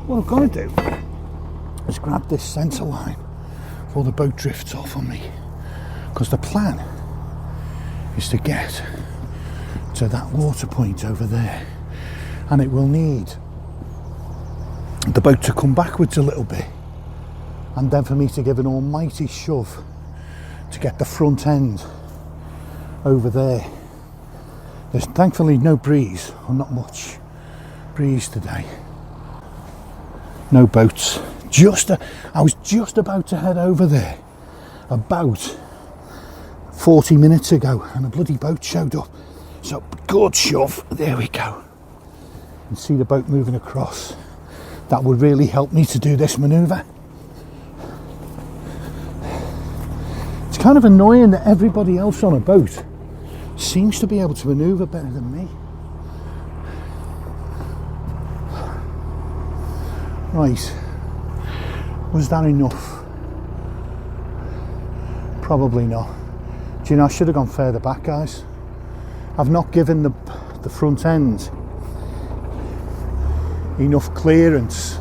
what I've got to do is grab this centre line before the boat drifts off on me, because the plan is to get to that water point over there, and it will need the boat to come backwards a little bit, and then for me to give an almighty shove to get the front end over there. There's thankfully no breeze, or not much breeze today. No boats. I was just about to head over there about 40 minutes ago, and a bloody boat showed up. So good shove, there we go. And see the boat moving across. That would really help me to do this manoeuvre. It's kind of annoying that everybody else on a boat seems to be able to manoeuvre better than me. Right, was that enough? Probably not. Do you know, I should have gone further back, guys. I've not given the front end enough clearance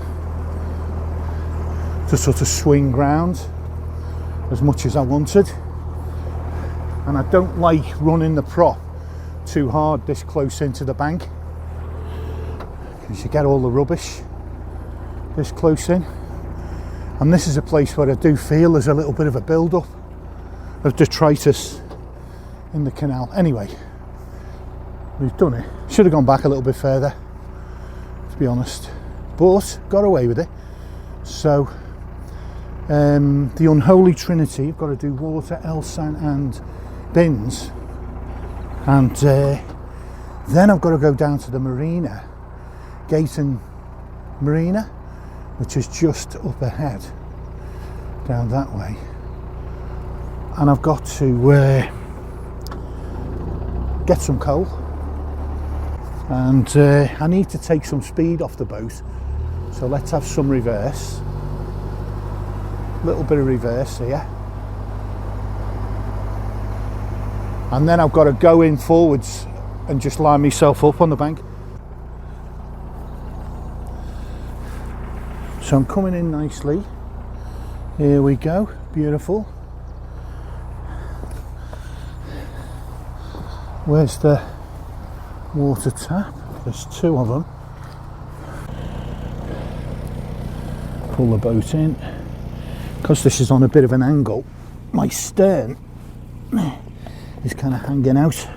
to sort of swing round as much as I wanted, and I don't like running the prop too hard this close into the bank, because you get all the rubbish this close in. And this is a place where I do feel there's a little bit of a build-up of detritus in the canal. Anyway, we've done it. Should have gone back a little bit further, to be honest, but got away with it. So the unholy trinity, you've got to do water, Elsan and bins, and then I've got to go down to the marina, Gayton Marina, which is just up ahead, down that way. And I've got to get some coal, and I need to take some speed off the boat, so let's have some reverse, a little bit of reverse here, and then I've got to go in forwards and just line myself up on the bank. So I'm coming in nicely. Here we go, beautiful. Where's the water tap? There's two of them. Pull the boat in. Because this is on a bit of an angle, my stern is kind of hanging out.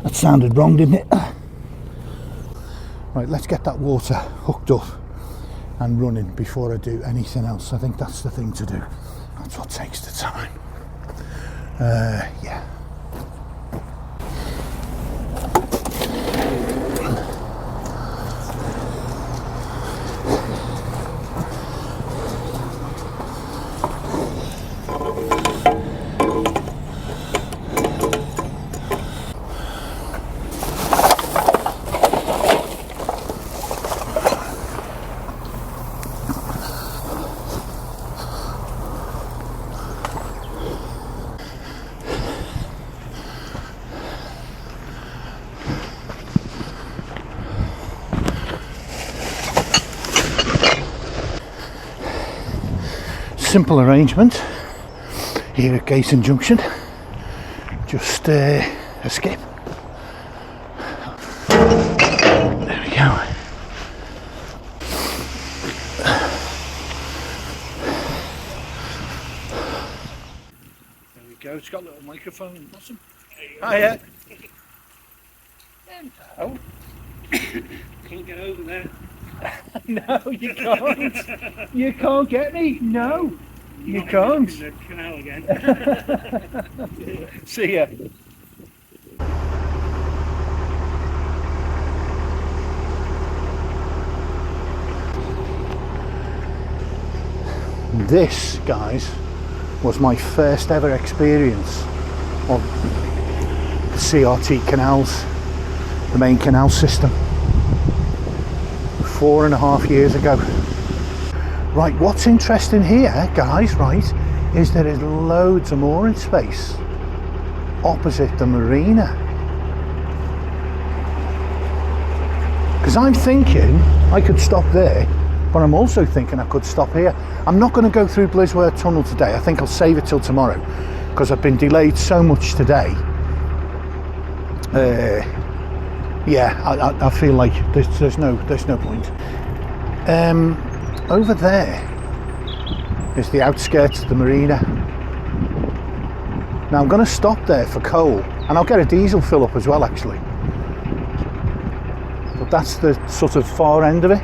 That sounded wrong, didn't it? Right, let's get that water hooked up and running before I do anything else. I think that's the thing to do. That's what takes the time. Yeah. Simple arrangement here at Gayton Junction, just a skip. There we go. There we go, it's got a little microphone in the bottom. Hiya. Oh. Can't get over there. No, you can't. You can't get me. No, you can't. In the canal again. See ya. This, guys, was my first ever experience of the CRT canals, the main canal system. 4.5 years ago. Right, what's interesting here, guys, right, is there is loads of mooring space opposite the marina. Because I'm thinking I could stop there, but I'm also thinking I could stop here. I'm not going to go through Blisworth Tunnel today. I think I'll save it till tomorrow, because I've been delayed so much today. Yeah, I feel like there's no point. Over there is the outskirts of the marina. Now I'm going to stop there for coal, and I'll get a diesel fill up as well, actually. But that's the sort of far end of it,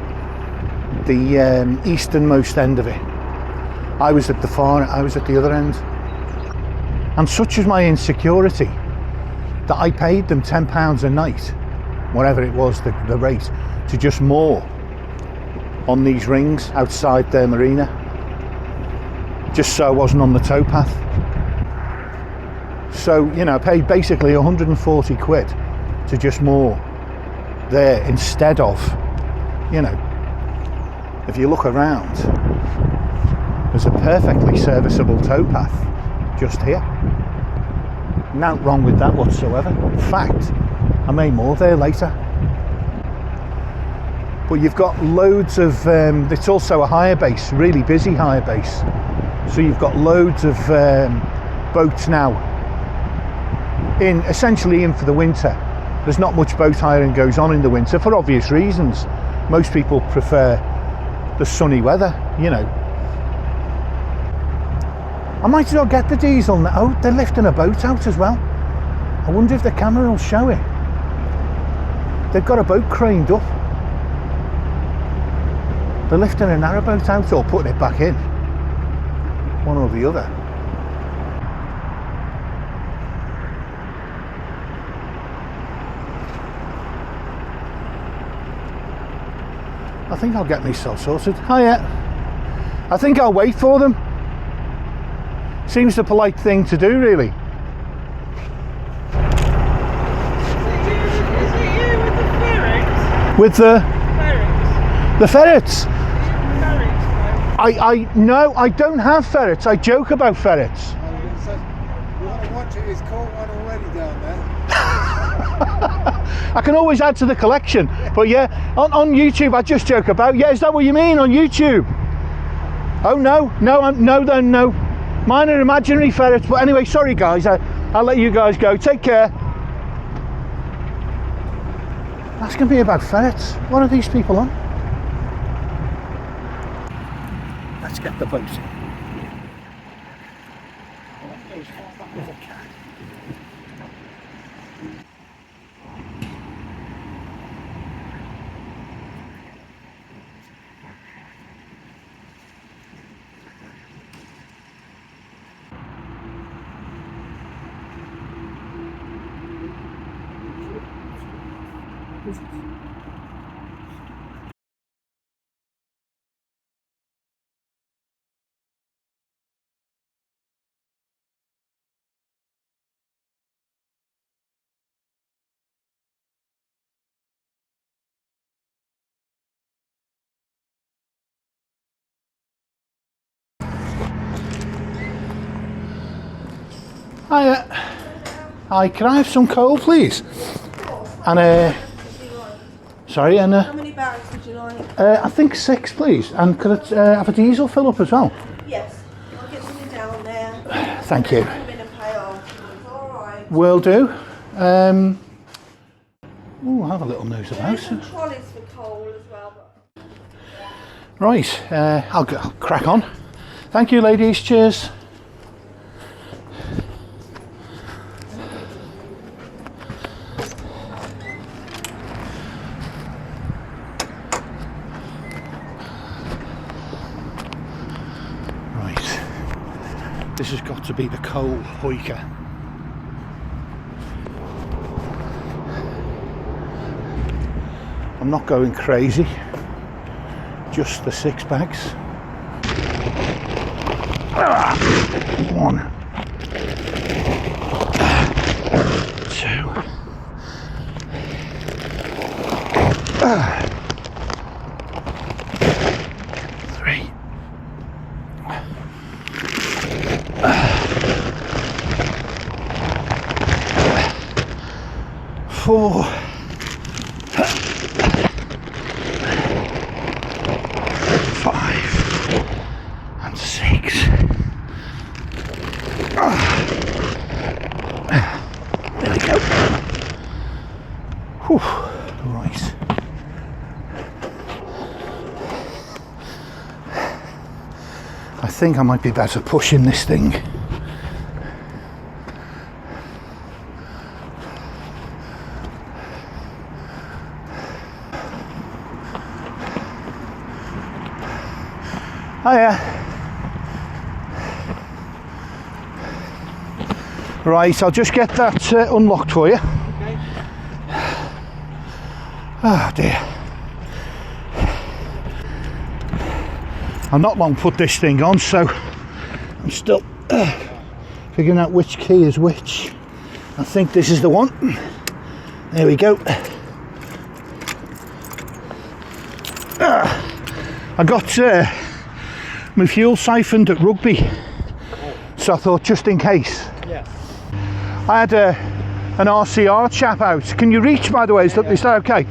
the easternmost end of it. I was at the other end. And such is my insecurity that I paid them £10 a night, whatever it was, the rate, to just moor on these rings outside their marina, just so I wasn't on the towpath. So, you know, I paid basically 140 quid to just moor there, instead of, you know, if you look around, there's a perfectly serviceable towpath just here. Nothing wrong with that whatsoever. In fact, I may moor there later. But you've got loads of, it's also a hire base, really busy hire base. So you've got loads of boats now, essentially in for the winter. There's not much boat hiring goes on in the winter for obvious reasons. Most people prefer the sunny weather, you know. I might as well get the diesel now. Oh, they're lifting a boat out as well. I wonder if the camera will show it. They've got a boat craned up. They're lifting a narrowboat out or putting it back in. One or the other. I think I'll get myself sorted. Hiya. I think I'll wait for them. Seems the polite thing to do, really. Is it you with the ferrets? With the Ferrets? the ferrets. Ferrets, No, I don't have ferrets. I joke about ferrets. What I want to is caught one already down there. I can always add to the collection. But yeah, on YouTube I just joke about. Yeah, is that what you mean on YouTube? Oh no. Mine are imaginary ferrets. But anyway, sorry guys, I'll let you guys go. Take care. That's going to be about ferrets. What are these people on? Let's get the boat in. Hi, can I have some coal, please? And sorry, and How many barrels would you like? I think 6, please. And could I have a diesel fill up as well? Yes, I'll get something down there. Thank you. Come in and pay afterwards. All right. Will do. Oh, I'll have a little nose There about. is some trolleys for coal as well. But... Right, I'll crack on. Thank you, ladies. Cheers. This has got to be the coal hoiker. I'm not going crazy, just the 6 bags. 1, 2, 3. 4, Whew. Right. I think I might be better pushing this thing. Hiya. Right, I'll just get that unlocked for you. Okay. Oh dear. I've not long put this thing on, so I'm still figuring out which key is which. I think this is the one. There we go. I got my fuel siphoned at rugby, so I thought just in case. Yeah. I had an RCR chap out. Can you reach, by the way? Is that okay?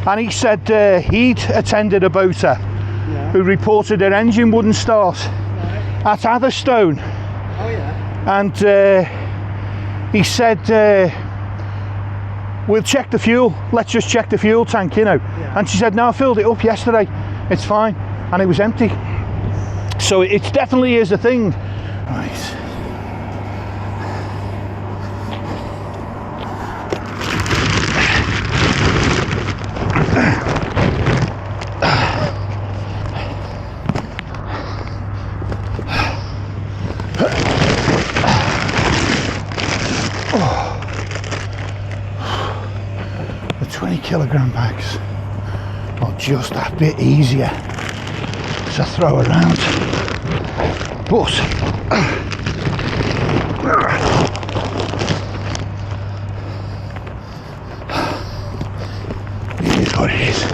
And he said he'd attended a boater who reported her engine wouldn't start at Atherstone. Oh yeah. And he said, we'll check the fuel. Let's just check the fuel tank, you know. Yeah. And she said, no, I filled it up yesterday. It's fine. And it was empty. So it definitely is a thing. Right. The 20-kilogram bags are just that bit easier to throw around, but it is what it is.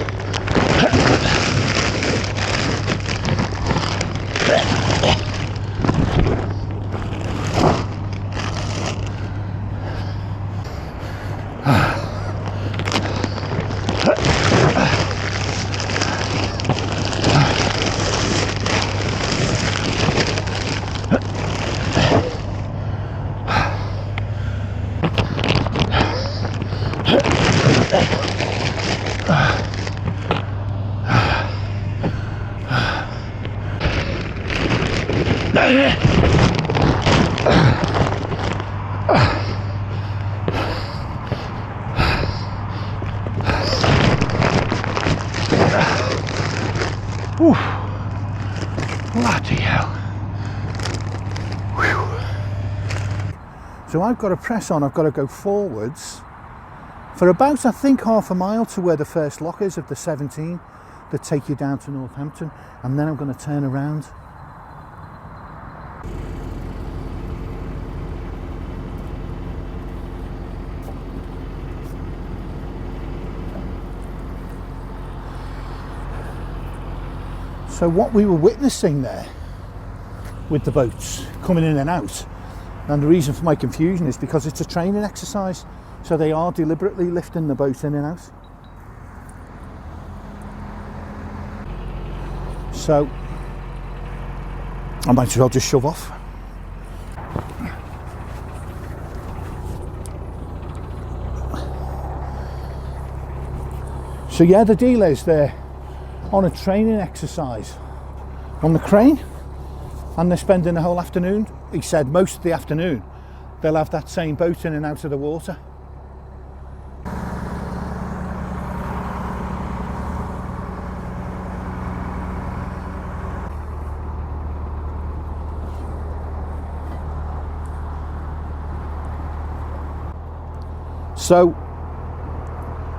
Ooh, bloody hell. Whew. So I've got to press on, I've got to go forwards for about, I think, half a mile to where the first lock is of the 17 that take you down to Northampton, and then I'm going to turn around. So what we were witnessing there with the boats coming in and out, and the reason for my confusion is because it's a training exercise, so they are deliberately lifting the boat in and out. So I might as well just shove off. So yeah, the deal is they're on a training exercise on the crane, and they're spending the whole afternoon. He said most of the afternoon they'll have that same boat in and out of the water. So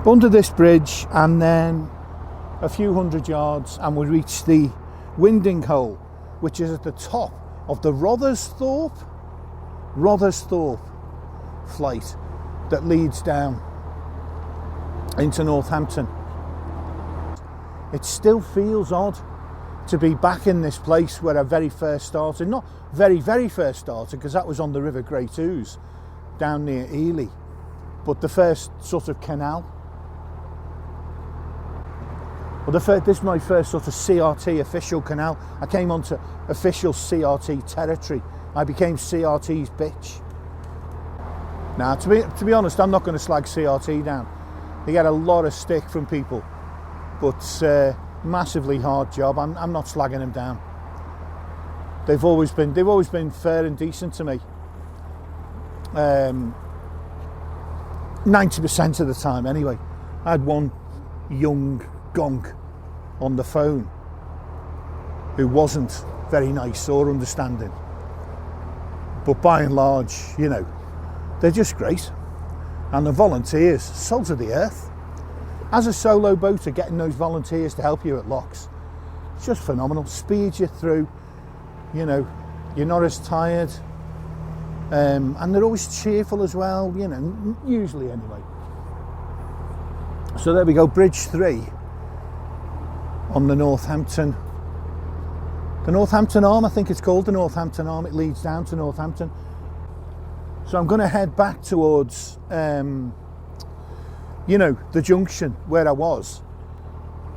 under this bridge, and then a few hundred yards, and we reach the winding hole, which is at the top of the Rothersthorpe flight that leads down into Northampton. It still feels odd to be back in this place where I very first started. Not very first started, because that was on the River Great Ouse down near Ely, but the first sort of canal. Well, this is my first sort of CRT official canal. I came onto official CRT territory. I became CRT's bitch. Now, to be honest, I'm not going to slag CRT down. They get a lot of stick from people, but massively hard job. I'm not slagging them down. They've always been fair and decent to me. 90% of the time anyway. I had one young gonk on the phone who wasn't very nice or understanding, but by and large, you know, they're just great. And the volunteers, salt of the earth. As a solo boater, getting those volunteers to help you at locks, it's just phenomenal. Speeds you through, you know, you're not as tired, and they're always cheerful as well, you know, usually anyway. So there we go, Bridge 3 on the Northampton Arm, I think it's called the Northampton Arm. It leads down to Northampton. So I'm going to head back towards, you know, the junction where I was,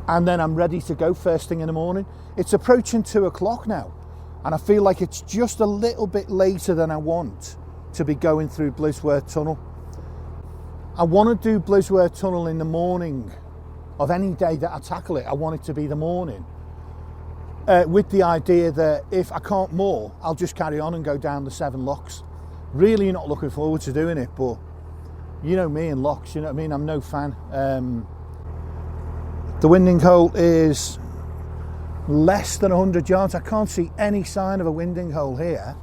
and then I'm ready to go first thing in the morning. It's approaching 2 o'clock now, and I feel like it's just a little bit later than I want to be going through Blisworth Tunnel. I want to do Blisworth Tunnel in the morning of any day that I tackle it. I want it to be the morning, with the idea that if I can't moor, I'll just carry on and go down the 7 locks. Really not looking forward to doing it, but you know me and locks, you know what I mean? I'm no fan. The winding hole is less than 100 yards. I can't see any sign of a winding hole here.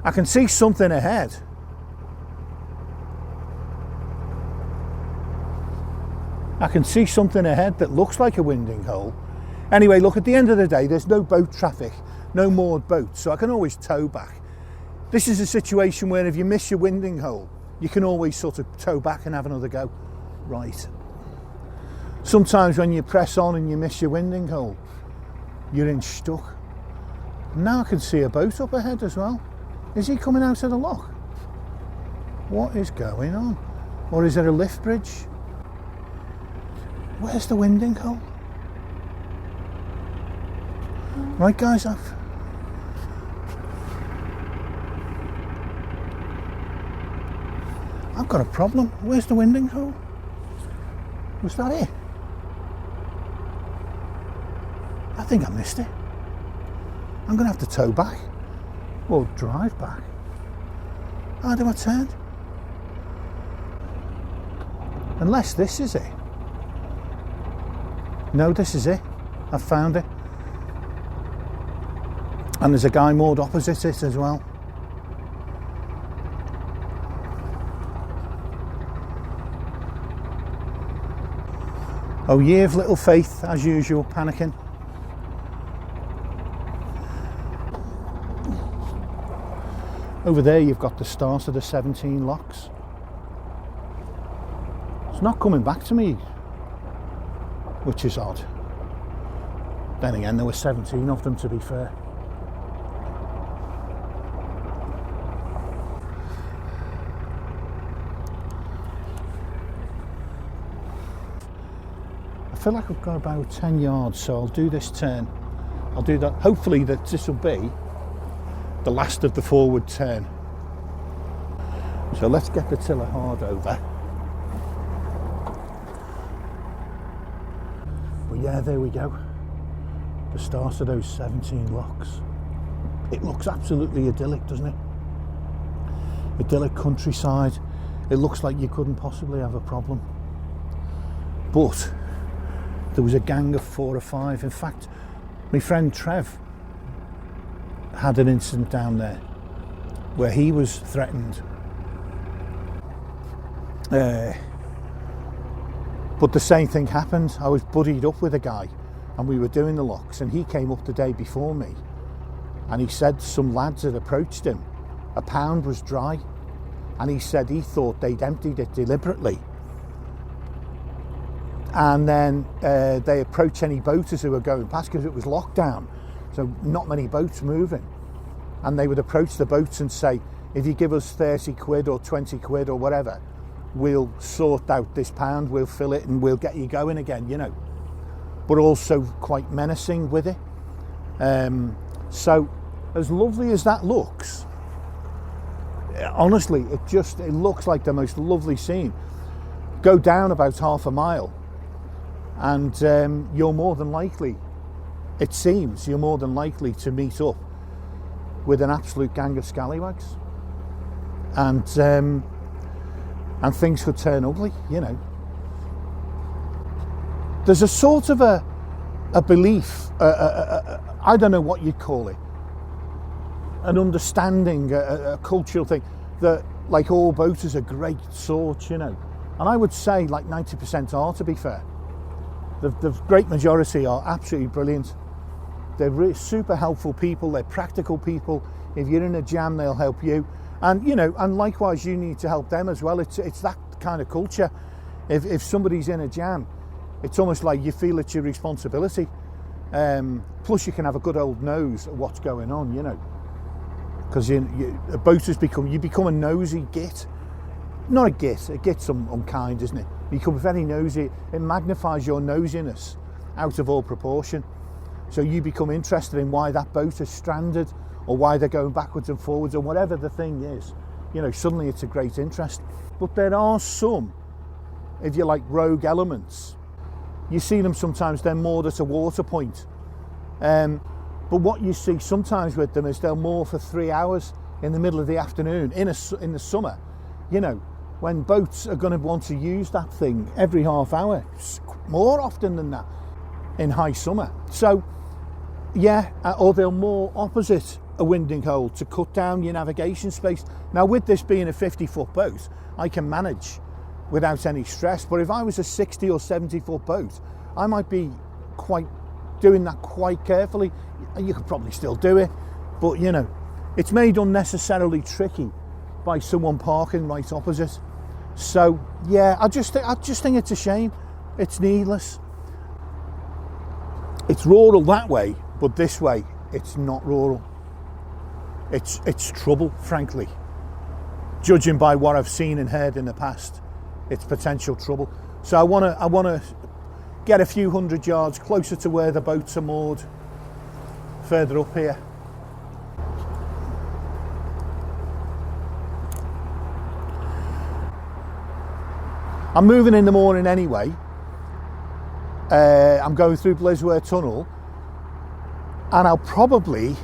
I can see something ahead. I can see something ahead that looks like a winding hole. Anyway, look, at the end of the day, there's no boat traffic, no moored boats, so I can always tow back. This is a situation where if you miss your winding hole, you can always sort of tow back and have another go. Right. Sometimes when you press on and you miss your winding hole, you're in stuck. Now I can see a boat up ahead as well. Is he coming out of the lock? What is going on? Or is there a lift bridge? Where's the winding hole? Right guys, I've got a problem. Where's the winding hole? Was that it? I think I missed it. I'm going to have to tow back or drive back. How do I turn? Unless this is it. No, this is it. I've found it. And there's a guy moored opposite it as well. Oh, ye of little faith, as usual, panicking. Over there you've got the start of the 17 locks. It's not coming back to me, which is odd. Then again, there were 17 of them, to be fair. I feel like I've got about 10 yards, so I'll do this turn. I'll do that. Hopefully that this will be the last of the forward turn. So let's get the tiller hard over. But yeah, there we go. The start of those 17 locks. It looks absolutely idyllic, doesn't it? Idyllic countryside. It looks like you couldn't possibly have a problem. But there was a gang of 4 or 5. In fact, my friend Trev had an incident down there where he was threatened. But the same thing happened. I was buddied up with a guy and we were doing the locks, and he came up the day before me and he said some lads had approached him. A pound was dry, and he said he thought they'd emptied it deliberately. And then they approached any boaters who were going past because it was locked down, so not many boats moving. And they would approach the boats and say, if you give us 30 quid or 20 quid or whatever, we'll sort out this pound, we'll fill it and we'll get you going again, you know. But also quite menacing with it. So as lovely as that looks, honestly, it looks like the most lovely scene. go down about half a mile and you're more than likely, it seems, you're more than likely to meet up with an absolute gang of scallywags. And things could turn ugly, you know. There's a sort of a belief, I don't know what you'd call it, an understanding, a cultural thing, that like all boaters are great sorts, you know. And I would say like 90% are, to be fair. The great majority are absolutely brilliant. They're super helpful people, they're practical people. If you're in a jam, they'll help you. And, you know, and likewise, you need to help them as well. It's that kind of culture. If somebody's in a jam, it's almost like you feel it's your responsibility. Plus, you can have a good old nose at what's going on, you know. Because boaters become a nosy git. Not a git, a git's unkind, isn't it? You become very nosy. It magnifies your nosiness out of all proportion. So you become interested in why that boat is stranded, or why they're going backwards and forwards, or whatever the thing is. You know, suddenly it's a great interest. But there are some, if you like, rogue elements. You see them sometimes, they're moored at a water point. But what you see sometimes with them is they'll moor for 3 hours in the middle of the afternoon in the summer. You know, when boats are going to want to use that thing every half hour, more often than that in high summer. So, yeah, or they'll moor opposite a winding hole to cut down your navigation space. Now, with this being a 50-foot boat, I can manage without any stress. But if I was a 60 or 70-foot boat, I might be doing that quite carefully. You could probably still do it, but you know, it's made unnecessarily tricky by someone parking right opposite. So yeah, I just think it's a shame. It's needless. It's rural that way, but this way it's not rural. It's trouble, frankly. Judging by what I've seen and heard in the past, it's potential trouble. So I want to get a few hundred yards closer to where the boats are moored, further up here. I'm moving in the morning anyway. I'm going through Blisware Tunnel, and I'll probably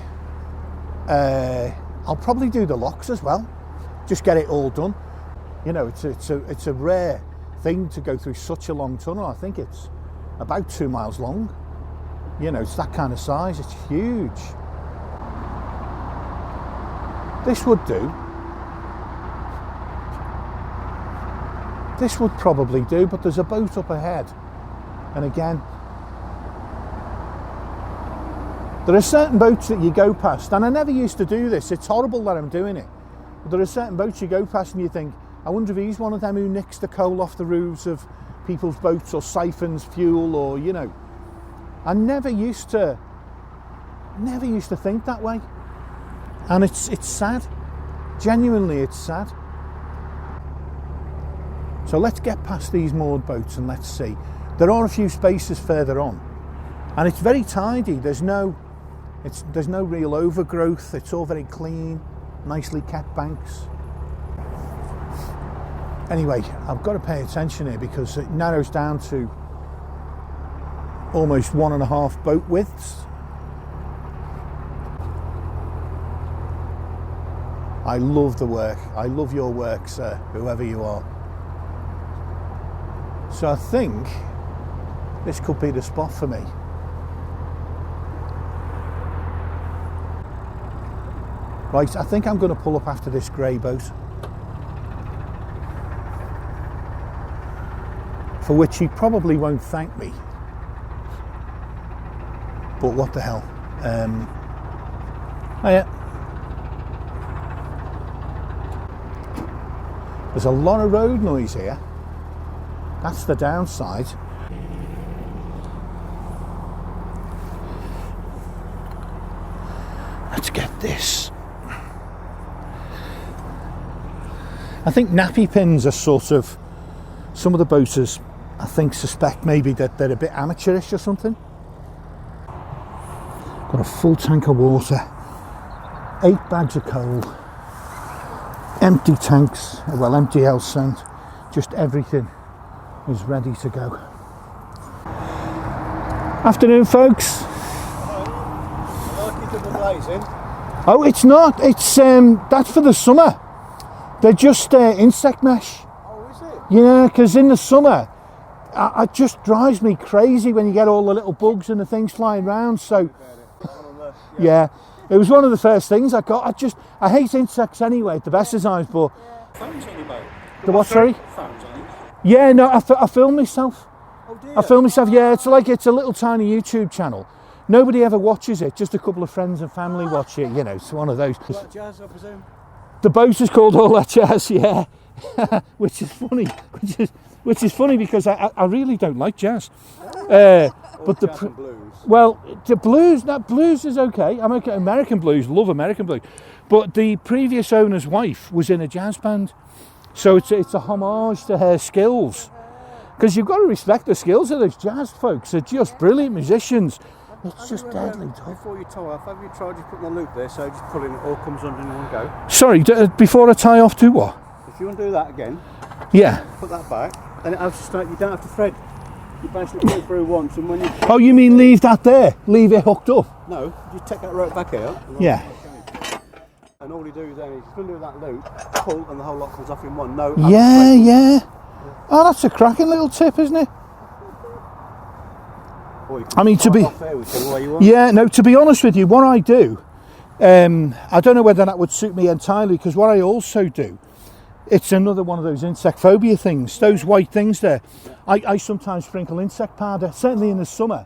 do the locks as well. Just get it all done. You know, it's a rare thing to go through such a long tunnel. I think it's about 2 miles long. You know, it's that kind of size. It's huge. This would do. This would probably do, but there's a boat up ahead. And again, there are certain boats that you go past, and I never used to do this. It's horrible that I'm doing it. But there are certain boats you go past and you think, I wonder if he's one of them who nicks the coal off the roofs of people's boats, or siphons fuel, or, you know. I never used to think that way. And it's sad. Genuinely, it's sad. So let's get past these moored boats and let's see. There are a few spaces further on, and it's very tidy. There's no real overgrowth. It's all very clean, nicely kept banks. Anyway, I've got to pay attention here because it narrows down to almost 1.5 boat widths. I love the work. I love your work, sir, whoever you are. So I think this could be the spot for me. Right, I think I'm going to pull up after this grey boat, for which he probably won't thank me. But what the hell. Oh yeah. There's a lot of road noise here. That's the downside. Let's get this. I think nappy pins are sort of, some of the boaters, I think, suspect maybe that they're a bit amateurish or something. Got a full tank of water, 8 bags of coal, empty tanks, well, empty elsewhere, just everything is ready to go. Afternoon, folks. Oh, it's not. It's that's for the summer. They're just insect mesh. Oh, is it? Yeah, because in the summer, it just drives me crazy when you get all the little bugs and the things flying around. So, yeah, it was one of the first things I got. I hate insects anyway at the best of times, but Phones on your boat. the what? Sorry. Phones on you. Yeah, no, I film myself. Oh dear. I film myself. Yeah, it's a little tiny YouTube channel. Nobody ever watches it. Just a couple of friends and family watch it. You know, it's one of those. Like jazz, I presume. The boat is called All That Jazz, yeah, which is funny. Which is funny because I really don't like jazz. But Jazz and blues. well, the blues, that blues is okay. I'm okay. American blues, love American blues. But the previous owner's wife was in a jazz band, so it's a homage to her skills. Because you've got to respect the skills of those jazz folks. They're just brilliant musicians. It's just deadly tough. Before you tie off, have you tried just putting a loop there so just pulling it all comes under in one go? Sorry, before I tie off, do what? If you want to do that again, Yeah. put that back, then it has to start. You don't have to thread. You basically put it through once, and when you Oh, you mean leave that there? Leave it hooked up? no, you take that rope back out. Yeah. And all you do then is you're going to do that loop, pull, and the whole lot comes off in one. No. Yeah, yeah. Oh, that's a cracking little tip, isn't it? Or you can I mean, to tie be- it off there whichever way you want. Yeah, no, to be honest with you, what I do, I don't know whether that would suit me entirely, because what I also do, it's another one of those insect phobia things, those white things there. I sometimes sprinkle insect powder, certainly in the summer.